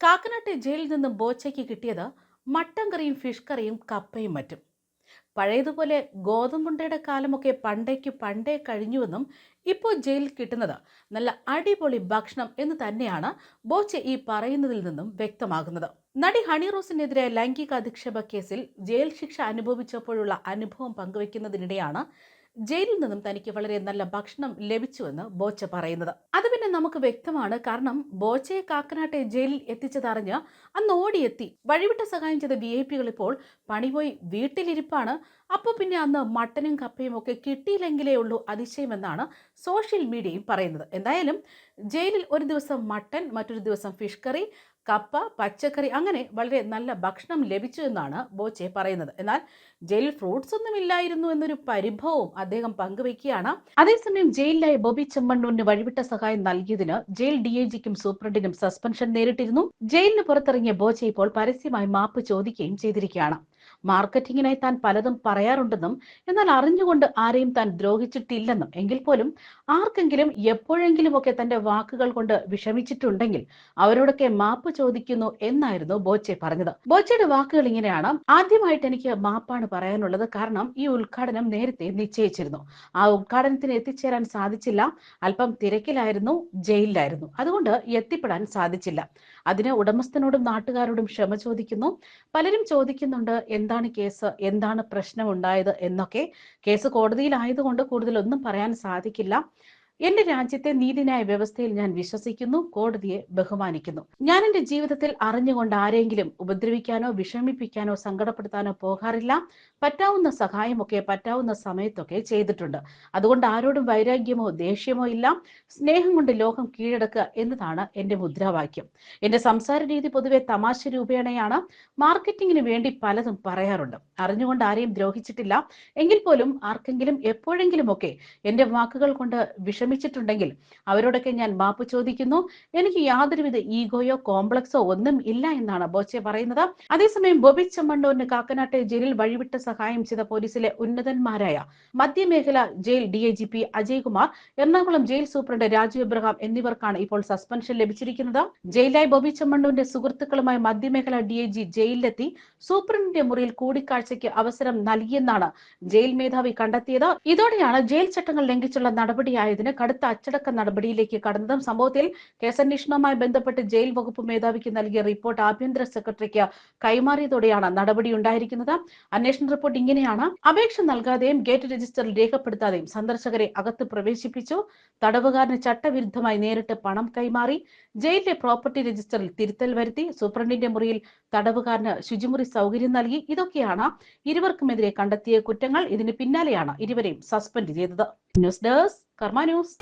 കാക്കനാട്ടെ ജയിലിൽ നിന്നും ബോച്ചയ്ക്ക് കിട്ടിയത് മട്ടൻ കറിയും ഫിഷ് കറിയും കപ്പയും മറ്റും. പഴയതുപോലെ ഗോതമ്പുണ്ടയുടെ കാലമൊക്കെ പണ്ടേ കഴിഞ്ഞുവെന്നും ഇപ്പോൾ ജയിലിൽ കിട്ടുന്നത് നല്ല അടിപൊളി ഭക്ഷണം എന്ന് തന്നെയാണ് ബോച്ചെ ഈ പറയുന്നതിൽ നിന്നും വ്യക്തമാകുന്നത്. നടി ഹണി റോസിനെതിരെ ലൈംഗിക അധിക്ഷേപ കേസിൽ ജയിൽ ശിക്ഷ അനുഭവിച്ചപ്പോഴുള്ള അനുഭവം പങ്കുവെക്കുന്നതിനിടെയാണ് ജയിലിൽ നിന്നും തനിക്ക് വളരെ നല്ല ഭക്ഷണം ലഭിച്ചുവെന്ന് ബോച്ച പറയുന്നത്. അത് പിന്നെ നമുക്ക് വ്യക്തമാണ്. കാരണം ബോച്ചയെ കാക്കനാട്ടെ ജയിലിൽ എത്തിച്ചതറിഞ്ഞ് അന്ന് ഓടിയെത്തി വഴിവിട്ട സഹായം ചെയ്ത VIP ഇപ്പോൾ പണിപോയി വീട്ടിലിരിപ്പാണ്. അപ്പോൾ പിന്നെ അന്ന് മട്ടനും കപ്പയും ഒക്കെ കിട്ടിയില്ലെങ്കിലേ ഉള്ളൂ അതിശയമെന്നാണ് സോഷ്യൽ മീഡിയയും പറയുന്നത്. എന്തായാലും ജയിലിൽ ഒരു ദിവസം മട്ടൻ, മറ്റൊരു ദിവസം ഫിഷ് കറി, കപ്പ, പച്ചക്കറി, അങ്ങനെ വളരെ നല്ല ഭക്ഷണം ലഭിച്ചു എന്നാണ് ബോച്ചെ പറയുന്നത്. എന്നാൽ ജയിലിൽ ഫ്രൂട്ട്സ് ഒന്നും ഇല്ലായിരുന്നു എന്നൊരു പരിഭവവും അദ്ദേഹം പങ്കുവയ്ക്കുകയാണ്. അതേസമയം ജയിലിലായ ബോബി ചെമ്മണ്ണൂരിന് വഴിവിട്ട സഹായം നൽകിയതിന് ജയിൽ DIGക്കും സൂപ്രണ്ടിനും സസ്പെൻഷൻ നേരിട്ടിരുന്നു. ജയിലിന് പുറത്തിറങ്ങിയ ബോച്ചെ ഇപ്പോൾ പരസ്യമായി മാപ്പ് ചോദിക്കുകയും ചെയ്തിരിക്കുകയാണ്. മാർക്കറ്റിങ്ങിനായി താൻ പലതും പറയാറുണ്ടെന്നും എന്നാൽ അറിഞ്ഞുകൊണ്ട് ആരെയും താൻ ദ്രോഹിച്ചിട്ടില്ലെന്നും എങ്കിൽ പോലും ആർക്കെങ്കിലും എപ്പോഴെങ്കിലും ഒക്കെ തന്റെ വാക്കുകൾ കൊണ്ട് വിഷമിച്ചിട്ടുണ്ടെങ്കിൽ അവരോടൊക്കെ മാപ്പ് ചോദിക്കുന്നു എന്നായിരുന്നു ബോച്ചെ പറഞ്ഞത്. ബോച്ചയുടെ വാക്കുകൾ ഇങ്ങനെയാണ്: ആദ്യമായിട്ട് എനിക്ക് മാപ്പാണ് പറയാനുള്ളത്. കാരണം ഈ ഉദ്ഘാടനം നേരത്തെ നിശ്ചയിച്ചിരുന്നു. ആ ഉദ്ഘാടനത്തിന് എത്തിച്ചേരാൻ സാധിച്ചില്ല. അല്പം തിരക്കിലായിരുന്നു, ജയിലിലായിരുന്നു. അതുകൊണ്ട് എത്തിപ്പെടാൻ സാധിച്ചില്ല. അതിന് ഉടമസ്ഥനോടും നാട്ടുകാരോടും ക്ഷമ ചോദിക്കുന്നു. പലരും ചോദിക്കുന്നുണ്ട് എന്താണ് കേസ്, എന്താണ് പ്രശ്നം ഉണ്ടായത് എന്നൊക്കെ. കേസ് കോടതിയിലായതുകൊണ്ട് കൂടുതലൊന്നും പറയാൻ സാധിക്കില്ല. എന്റെ രാജ്യത്തെ നീതിന്യായ വ്യവസ്ഥയിൽ ഞാൻ വിശ്വസിക്കുന്നു, കോടതിയെ ബഹുമാനിക്കുന്നു. ഞാൻ എന്റെ ജീവിതത്തിൽ അറിഞ്ഞുകൊണ്ട് ആരെങ്കിലും ഉപദ്രവിക്കാനോ വിഷമിപ്പിക്കാനോ സങ്കടപ്പെടുത്താനോ പോകാറില്ല. പറ്റാവുന്ന സഹായമൊക്കെ പറ്റാവുന്ന സമയത്തൊക്കെ ചെയ്തിട്ടുണ്ട്. അതുകൊണ്ട് ആരോടും വൈരാഗ്യമോ ദേഷ്യമോ ഇല്ല. സ്നേഹം കൊണ്ട് ലോകം കീഴടക്കുക എന്നതാണ് എന്റെ മുദ്രാവാക്യം. എന്റെ സംസാര രീതി പൊതുവെ തമാശ രൂപേണയാണ്. മാർക്കറ്റിങ്ങിന് വേണ്ടി പലതും പറയാറുണ്ട്. അറിഞ്ഞുകൊണ്ട് ആരെയും ദ്രോഹിച്ചിട്ടില്ല. എങ്കിൽ പോലും ആർക്കെങ്കിലും എപ്പോഴെങ്കിലും ഒക്കെ എന്റെ വാക്കുകൾ കൊണ്ട് വിഷമിച്ചിട്ടുണ്ടെങ്കിൽ അവരോടൊക്കെ ഞാൻ മാപ്പ് ചോദിക്കുന്നു. എനിക്ക് യാതൊരുവിധ ഈഗോയോ കോംപ്ലക്സോ ഒന്നും ഇല്ല എന്നാണ് ബോച്ചെ പറയുന്നത്. അതേസമയം ബോബി ചെമ്മണ്ണൂരിന് കാക്കനാട്ടെ ജയിലിൽ വഴിവിട്ട സഹായം ചെയ്ത പോലീസിലെ ഉന്നതന്മാരായ മധ്യമേഖല ജയിൽ DIGP അജയ് കുമാർ, എറണാകുളം ജയിൽ സൂപ്രണ്ട് രാജു എബ്രഹാം എന്നിവർക്കാണ് ഇപ്പോൾ സസ്പെൻഷൻ ലഭിച്ചിരിക്കുന്നത്. ജയിലായി ബോബി ചെമ്മണ്ണൂരിന്റെ സുഹൃത്തുക്കളുമായി മധ്യമേഖല DIG ജയിലിലെത്തി സൂപ്രണ്ടിന്റെ മുറിയിൽ കൂടിക്കാഴ്ചയ്ക്ക് അവസരം നൽകിയെന്നാണ് ജയിൽ മേധാവി കണ്ടെത്തിയത്. ഇതോടെയാണ് ജയിൽ ചട്ടങ്ങൾ ലംഘിച്ചുള്ള നടപടിയായതിന് കടുത്ത അച്ചടക്ക നടപടിയിലേക്ക് കടന്നതും. സംഭവത്തിൽ കേസന്വേഷണവുമായി ബന്ധപ്പെട്ട് ജയിൽ വകുപ്പ് മേധാവിക്ക് നൽകിയ റിപ്പോർട്ട് ആഭ്യന്തര സെക്രട്ടറിക്ക് കൈമാറിയതോടെയാണ് നടപടി ഉണ്ടായിരിക്കുന്നത്. അന്വേഷണ റിപ്പോർട്ട് ഇങ്ങനെയാണ്: അപേക്ഷ നൽകാതെയും ഗേറ്റ് രജിസ്റ്ററിൽ രേഖപ്പെടുത്താതെയും സന്ദർശകരെ അകത്ത് പ്രവേശിപ്പിച്ചു. തടവുകാരന് ചട്ടവിരുദ്ധമായി നേരിട്ട് പണം കൈമാറി. ജയിലിലെ പ്രോപ്പർട്ടി രജിസ്റ്ററിൽ തിരുത്തൽ വരുത്തി. സൂപ്രണ്ടിന്റെ മുറിയിൽ തടവുകാരന് ശുചിമുറി സൗകര്യം നൽകി. ഇതൊക്കെയാണ് ഇരുവർക്കുമെതിരെ കണ്ടെത്തിയ കുറ്റങ്ങൾ. ഇതിന് പിന്നാലെയാണ് ഇരുവരെയും സസ്പെൻഡ് ചെയ്തത്. ന്യൂസ് ഡെസ്ക് കർമ്മ ന്യൂസ്.